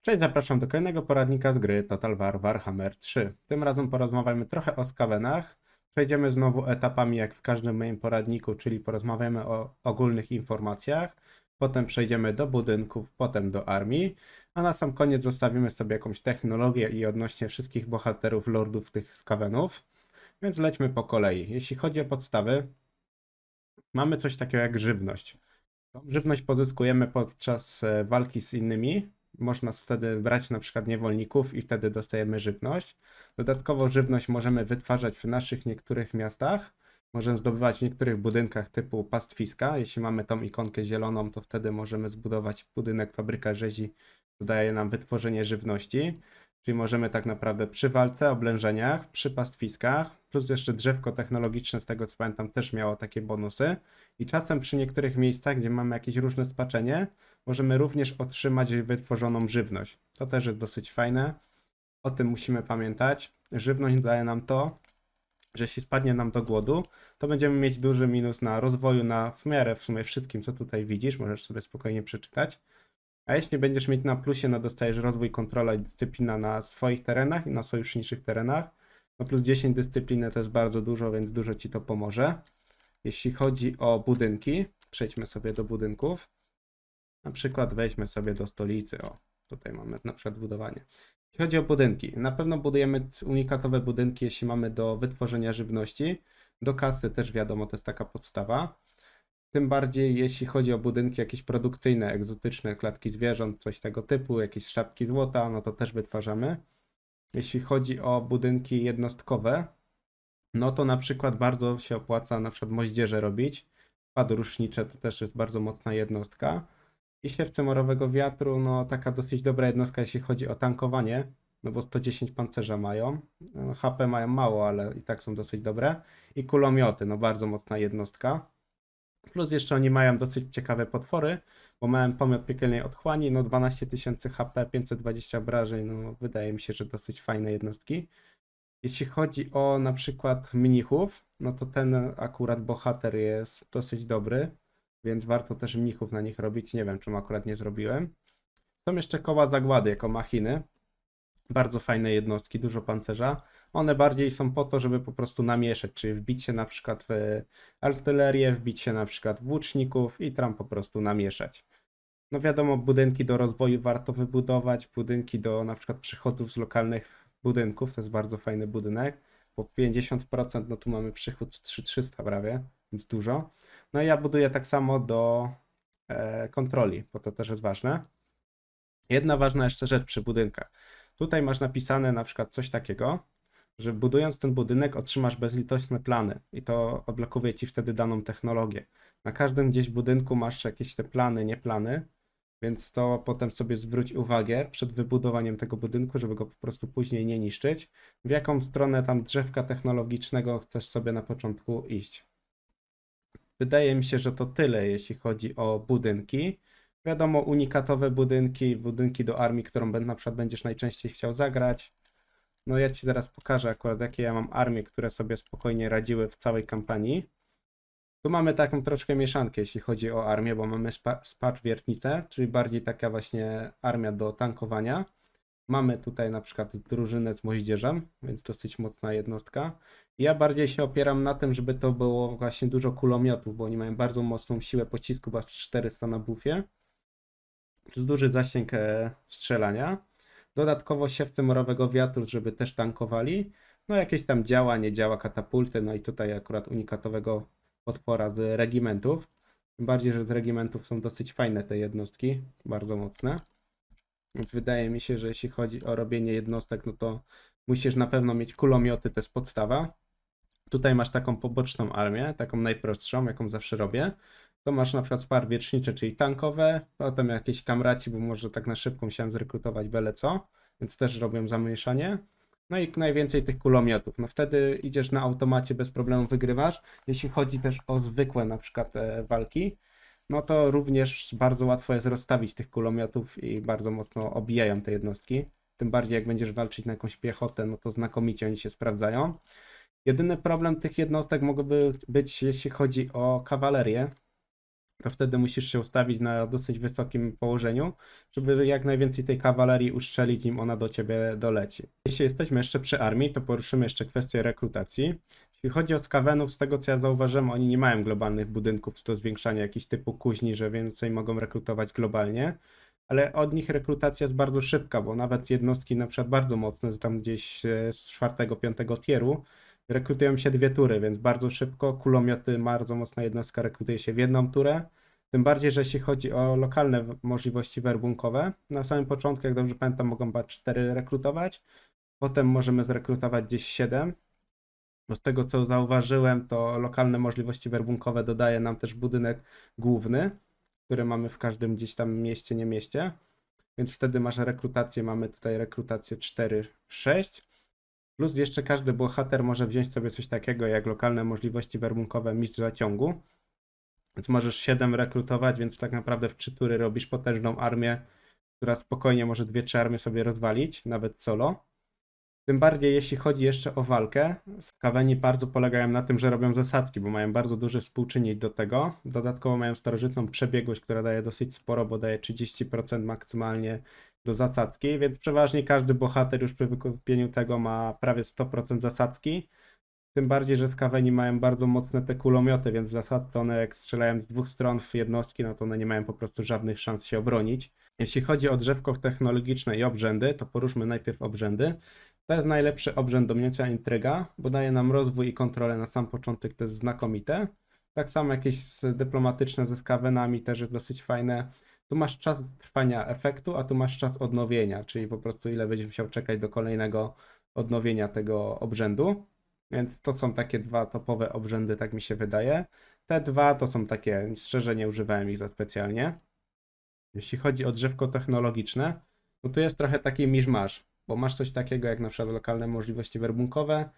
Cześć, zapraszam do kolejnego poradnika z gry Total War Warhammer 3. Tym razem porozmawiamy trochę o skawenach. Przejdziemy znowu etapami jak w każdym moim poradniku, czyli porozmawiamy o ogólnych informacjach. Potem przejdziemy do budynków, potem do armii. A na sam koniec zostawimy sobie jakąś technologię i odnośnie wszystkich bohaterów, lordów tych skawenów. Więc lećmy po kolei. Jeśli chodzi o podstawy, mamy coś takiego jak żywność. Tą żywność pozyskujemy podczas walki z innymi. Można wtedy brać na przykład niewolników i wtedy dostajemy żywność. Dodatkowo żywność możemy wytwarzać w naszych niektórych miastach. Możemy zdobywać w niektórych budynkach typu pastwiska. Jeśli mamy tą ikonkę zieloną, to wtedy możemy zbudować budynek, fabryka rzezi, co daje nam wytworzenie żywności. Czyli możemy tak naprawdę przy walce, oblężeniach, przy pastwiskach, plus jeszcze drzewko technologiczne, z tego co pamiętam, też miało takie bonusy. I czasem przy niektórych miejscach, gdzie mamy jakieś różne spaczenie, możemy również otrzymać wytworzoną żywność. To też jest dosyć fajne. O tym musimy pamiętać. Żywność daje nam to, że jeśli spadnie nam do głodu, to będziemy mieć duży minus na rozwoju, na w miarę w sumie wszystkim, co tutaj widzisz. Możesz sobie spokojnie przeczytać. A jeśli będziesz mieć na plusie, no dostajesz rozwój, kontrola i dyscyplina na swoich terenach i na sojuszniczych terenach. No plus 10 dyscypliny to jest bardzo dużo, więc dużo ci to pomoże. Jeśli chodzi o budynki, przejdźmy sobie do budynków. Na przykład weźmy sobie do stolicy. O, tutaj mamy na przykład budowanie. Jeśli chodzi o budynki, na pewno budujemy unikatowe budynki, jeśli mamy do wytworzenia żywności. Do kasy też wiadomo, to jest taka podstawa. Tym bardziej jeśli chodzi o budynki jakieś produkcyjne, egzotyczne, klatki zwierząt, coś tego typu, jakieś sztabki złota, no to też wytwarzamy. Jeśli chodzi o budynki jednostkowe, no to na przykład bardzo się opłaca na przykład moździerze robić. Podróżnicze to też jest bardzo mocna jednostka. I siewce morowego wiatru, no taka dosyć dobra jednostka, jeśli chodzi o tankowanie, no bo 110 pancerza mają. No, HP mają mało, ale i tak są dosyć dobre. I kulomioty, no bardzo mocna jednostka. Plus jeszcze oni mają dosyć ciekawe potwory, bo mają pomiot piekielnej otchłani, no 12 000 HP, 520 obrażeń, no wydaje mi się, że dosyć fajne jednostki. Jeśli chodzi o na przykład mnichów, no to ten akurat bohater jest dosyć dobry, więc warto też mnichów na nich robić. Nie wiem, czemu akurat nie zrobiłem. Są jeszcze koła zagłady jako machiny. Bardzo fajne jednostki, dużo pancerza. One bardziej są po to, żeby po prostu namieszać, czyli wbić się na przykład w artylerię, wbić się na przykład w łuczników i tam po prostu namieszać. No wiadomo, budynki do rozwoju warto wybudować, budynki do na przykład przychodów z lokalnych budynków, to jest bardzo fajny budynek, bo 50% no tu mamy przychód 3300 prawie, więc dużo. No i ja buduję tak samo do kontroli, bo to też jest ważne. Jedna ważna jeszcze rzecz przy budynkach. Tutaj masz napisane na przykład coś takiego, że budując ten budynek otrzymasz bezlitosne plany i to odblokuje ci wtedy daną technologię. Na każdym gdzieś budynku masz jakieś te plany, nie plany, więc to potem sobie zwróć uwagę przed wybudowaniem tego budynku, żeby go po prostu później nie niszczyć. W jaką stronę tam drzewka technologicznego chcesz sobie na początku iść. Wydaje mi się, że to tyle, jeśli chodzi o budynki. Wiadomo, unikatowe budynki, budynki do armii, którą na przykład będziesz najczęściej chciał zagrać. No ja ci zaraz pokażę akurat, jakie ja mam armie, które sobie spokojnie radziły w całej kampanii. Tu mamy taką troszkę mieszankę, jeśli chodzi o armię, bo mamy spacz wiertnicę, czyli bardziej taka właśnie armia do tankowania. Mamy tutaj na przykład drużynę z moździerzem, więc dosyć mocna jednostka. Ja bardziej się opieram na tym, żeby to było właśnie dużo kulomiotów, bo oni mają bardzo mocną siłę pocisku, bo aż 400 na bufie. Duży zasięg strzelania. Dodatkowo siewcy morowego wiatru, żeby też tankowali. No jakieś tam działa, nie działa, katapulty. No i tutaj akurat unikatowego potwora z regimentów. Tym bardziej, że z regimentów są dosyć fajne te jednostki, bardzo mocne. Więc wydaje mi się, że jeśli chodzi o robienie jednostek, no to musisz na pewno mieć kulomioty, to jest podstawa. Tutaj masz taką poboczną armię, taką najprostszą, jaką zawsze robię. To masz na przykład spar wiecznicze, czyli tankowe, potem jakieś kamraci, bo może tak na szybko musiałem zrekrutować byle co, więc też robią zamieszanie. No i najwięcej tych kulomiotów. No wtedy idziesz na automacie, bez problemu wygrywasz. Jeśli chodzi też o zwykłe na przykład walki, no to również bardzo łatwo jest rozstawić tych kulomiotów i bardzo mocno obijają te jednostki. Tym bardziej jak będziesz walczyć na jakąś piechotę, no to znakomicie oni się sprawdzają. Jedyny problem tych jednostek mógłby być, jeśli chodzi o kawalerię. to wtedy musisz się ustawić na dosyć wysokim położeniu, żeby jak najwięcej tej kawalerii ustrzelić, nim ona do ciebie doleci. Jeśli jesteśmy jeszcze przy armii, to poruszymy jeszcze kwestię rekrutacji. Jeśli chodzi o skawenów, z tego co ja zauważyłem, oni nie mają globalnych budynków do zwiększania jakichś typu kuźni, że więcej mogą rekrutować globalnie, ale od nich rekrutacja jest bardzo szybka, bo nawet jednostki na przykład bardzo mocne, tam gdzieś z 4-5 tieru, rekrutują się 2 tury, więc bardzo szybko. Kulomioty, bardzo mocna jednostka, rekrutuje się w 1 turę. Tym bardziej, że jeśli chodzi o lokalne możliwości werbunkowe, na samym początku, jak dobrze pamiętam, mogą chyba 4 rekrutować, potem możemy zrekrutować gdzieś 7. Bo z tego co zauważyłem, to lokalne możliwości werbunkowe dodaje nam też budynek główny, który mamy w każdym gdzieś tam mieście, nie mieście. Więc wtedy masz rekrutację, mamy tutaj rekrutację 4-6. Plus jeszcze każdy bohater może wziąć sobie coś takiego jak lokalne możliwości werbunkowe mistrza ciągu. Więc możesz 7 rekrutować, więc tak naprawdę w 3 tury robisz potężną armię, która spokojnie może 2-3 armie sobie rozwalić, nawet solo. Tym bardziej jeśli chodzi jeszcze o walkę, skaweni bardzo polegają na tym, że robią zasadzki, bo mają bardzo duży współczynnik do tego. Dodatkowo mają starożytną przebiegłość, która daje dosyć sporo, bo daje 30% maksymalnie do zasadzki, więc przeważnie każdy bohater już przy wykupieniu tego ma prawie 100% zasadzki. Tym bardziej, że skaweni mają bardzo mocne te kulomioty, więc w zasadce one jak strzelają z 2 stron w jednostki, no to one nie mają po prostu żadnych szans się obronić. Jeśli chodzi o drzewko technologiczne i obrzędy, to poruszmy najpierw obrzędy. To jest najlepszy obrzęd domnięcia intryga, bo daje nam rozwój i kontrolę na sam początek, to jest znakomite. Tak samo jakieś dyplomatyczne ze skawenami też jest dosyć fajne. Tu masz czas trwania efektu, a tu masz czas odnowienia, czyli po prostu ile będziesz musiał czekać do kolejnego odnowienia tego obrzędu. Więc to są takie 2 topowe obrzędy, tak mi się wydaje. Te 2 to są takie, szczerze nie używałem ich za specjalnie. Jeśli chodzi o drzewko technologiczne, no tu jest trochę taki miszmasz, bo masz coś takiego jak na przykład lokalne możliwości werbunkowe,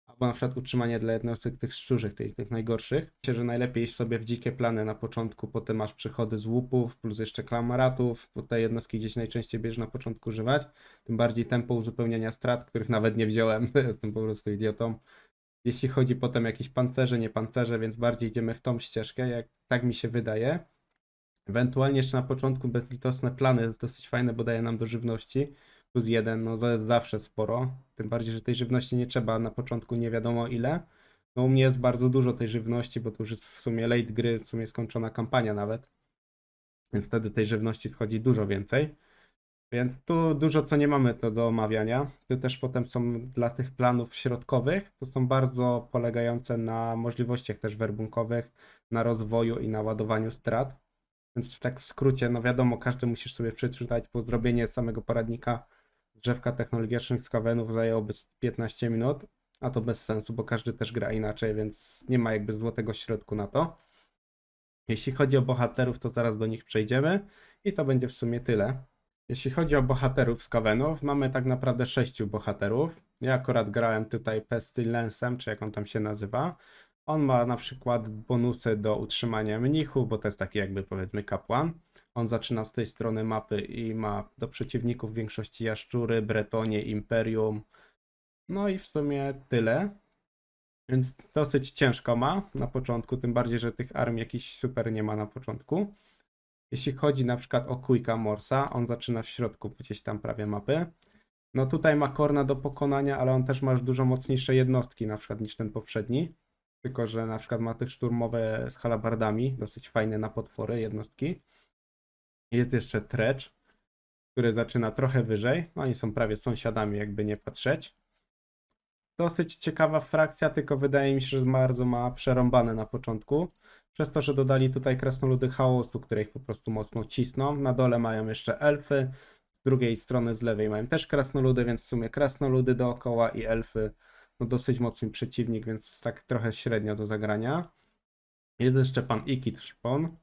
albo na przykład utrzymanie dla jednostek tych szczurzych, tych najgorszych. Myślę, że najlepiej iść sobie w dzikie plany na początku, potem masz przychody z łupów, plus jeszcze klamaratów, bo te jednostki gdzieś najczęściej bierzesz na początku używać, tym bardziej tempo uzupełniania strat, których nawet nie wziąłem, jestem po prostu idiotą. Jeśli chodzi potem o jakieś pancerze, nie pancerze, więc bardziej idziemy w tą ścieżkę, jak tak mi się wydaje. Ewentualnie jeszcze na początku bezlitosne plany jest dosyć fajne, bo daje nam do żywności. Plus 1, no to jest zawsze sporo. Tym bardziej, że tej żywności nie trzeba na początku nie wiadomo ile. No u mnie jest bardzo dużo tej żywności, bo to już jest w sumie late gry, w sumie skończona kampania nawet. Więc wtedy tej żywności schodzi dużo więcej. Więc tu dużo co nie mamy to do omawiania. Tu też potem są dla tych planów środkowych, to są bardzo polegające na możliwościach też werbunkowych, na rozwoju i na ładowaniu strat. Więc tak w skrócie, no wiadomo, każdy musisz sobie przeczytać, bo zrobienie samego poradnika drzewka technologicznych skawenów zajęłoby 15 minut, a to bez sensu, bo każdy też gra inaczej, więc nie ma jakby złotego środku na to. Jeśli chodzi o bohaterów, to zaraz do nich przejdziemy i to będzie w sumie tyle. Jeśli chodzi o bohaterów skawenów, mamy tak naprawdę 6 bohaterów. Ja akurat grałem tutaj Pestilensem, czy jak on tam się nazywa. On ma na przykład bonusy do utrzymania mnichów, bo to jest taki jakby powiedzmy kapłan. On zaczyna z tej strony mapy i ma do przeciwników w większości jaszczury, Bretonie, Imperium. No i w sumie tyle. Więc dosyć ciężko ma na początku, tym bardziej, że tych armii jakichś super nie ma na początku. Jeśli chodzi na przykład o Quicka Morsa, on zaczyna w środku gdzieś tam prawie mapy. No tutaj ma Korna do pokonania, ale on też ma już dużo mocniejsze jednostki na przykład niż ten poprzedni. Tylko, że na przykład ma tych szturmowe z halabardami, dosyć fajne na potwory jednostki. Jest jeszcze Trecz, który zaczyna trochę wyżej. Oni są prawie sąsiadami, jakby nie patrzeć. Dosyć ciekawa frakcja, tylko wydaje mi się, że bardzo ma przerąbane na początku. Przez to, że dodali tutaj krasnoludy chaosu, które ich po prostu mocno cisną. Na dole mają jeszcze elfy, z drugiej strony, z lewej mają też krasnoludy, więc w sumie krasnoludy dookoła i elfy. No dosyć mocny przeciwnik, więc tak trochę średnio do zagrania. Jest jeszcze pan Ikit Szpon.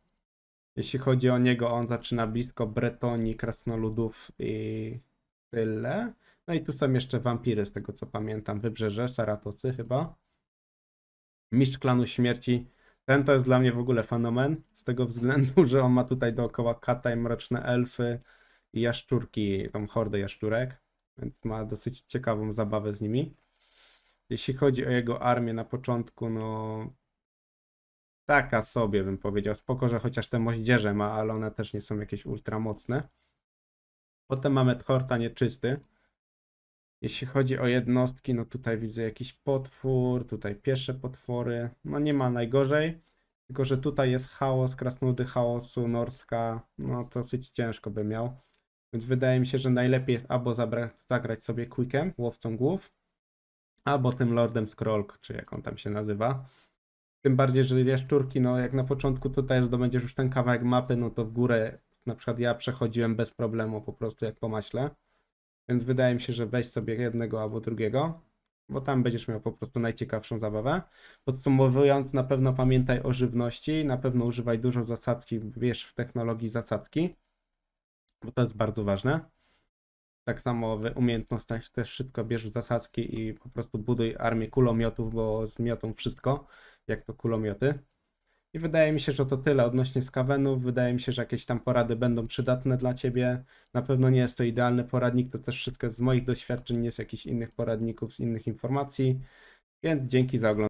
Jeśli chodzi o niego, on zaczyna blisko Bretonii, krasnoludów i tyle. No i tu są jeszcze wampiry, z tego co pamiętam, Wybrzeże, Saratosy chyba. Mistrz klanu śmierci. Ten to jest dla mnie w ogóle fenomen, z tego względu, że on ma tutaj dookoła kata i mroczne elfy i jaszczurki, tą hordę jaszczurek, więc ma dosyć ciekawą zabawę z nimi. Jeśli chodzi o jego armię na początku, no taka sobie bym powiedział. Spoko, że chociaż te moździerze ma, ale one też nie są jakieś ultra mocne. Potem mamy Tchorta nieczysty. Jeśli chodzi o jednostki, no tutaj widzę jakiś potwór, tutaj piesze potwory. No nie ma najgorzej. Tylko, że tutaj jest chaos, krasnoludy chaosu, Norska. No to dosyć ciężko by miał. Więc wydaje mi się, że najlepiej jest albo zagrać sobie Quickiem, łowcą głów, albo tym Lordem Scroll, czy jak on tam się nazywa. Tym bardziej, że jaszczurki, no jak na początku tutaj zdobędziesz już ten kawałek mapy, no to w górę, na przykład ja przechodziłem bez problemu, po prostu jak po maśle. Więc wydaje mi się, że weź sobie jednego albo drugiego, bo tam będziesz miał po prostu najciekawszą zabawę. Podsumowując, na pewno pamiętaj o żywności, na pewno używaj dużo zasadzki, wiesz w technologii zasadzki, bo to jest bardzo ważne. Tak samo w umiejętnościach też wszystko bierz w zasadzki i po prostu buduj armię kulomiotów, bo zmiotą wszystko, jak to kulomioty. I wydaje mi się, że to tyle odnośnie skawenów. Wydaje mi się, że jakieś tam porady będą przydatne dla Ciebie. Na pewno nie jest to idealny poradnik, to też wszystko z moich doświadczeń, nie z jakichś innych poradników, z innych informacji. Więc dzięki za oglądanie.